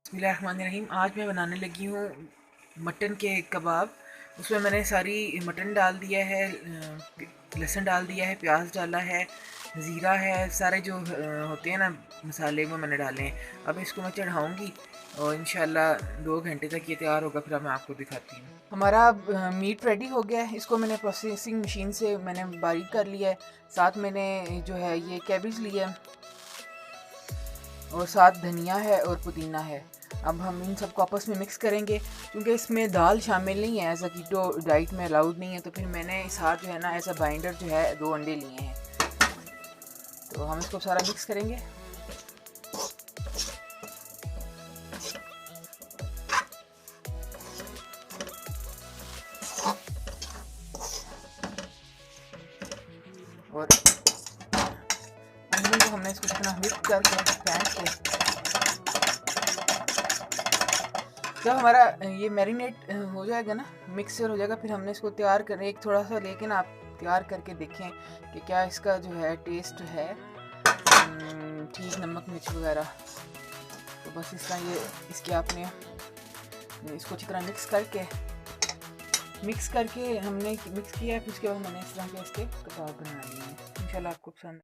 बिस्मिल्लाहिर्रहमानिर्रहीम। आज मैं बनाने लगी हूँ मटन के कबाब। उसमें मैंने सारी मटन डाल दिया है, लहसुन डाल दिया है, प्याज डाला है, ज़ीरा है, सारे जो होते हैं ना मसाले वो मैंने डाले हैं। अब इसको मैं चढ़ाऊँगी और इंशाल्लाह 2 घंटे तक ये तैयार होगा, फिर मैं आपको दिखाती हूँ। हमारा मीट रेडी हो गया है। इसको मैंने प्रोसेसिंग मशीन से मैंने बारीक कर लिया है। साथ मैंने जो है ये कैबेज लिया है और साथ धनिया है और पुदीना है। अब हम इन सबको आपस में मिक्स करेंगे। क्योंकि इसमें दाल शामिल नहीं है, एज अ कीटो डाइट में अलाउड नहीं है, तो फिर मैंने साथ जो है ना एज अ बाइंडर जो है 2 अंडे लिए हैं। तो हम इसको सारा मिक्स करेंगे। और अंडे को हमने इसको इतना मिक्स करके फेंट के, जब हमारा ये मैरिनेट हो जाएगा ना, मिक्सचर हो जाएगा, फिर हमने इसको तैयार कर एक थोड़ा सा, लेकिन आप तैयार करके देखें कि क्या इसका जो है टेस्ट है ठीक, नमक मिर्च वगैरह। तो बस इसका ये इसके आपने इसको अच्छी तरह मिक्स करके हमने मिक्स किया है। फिर उसके बाद मैंने इस तरह के इसके कबाब बना लिए हैं। इंशाल्लाह आपको पसंद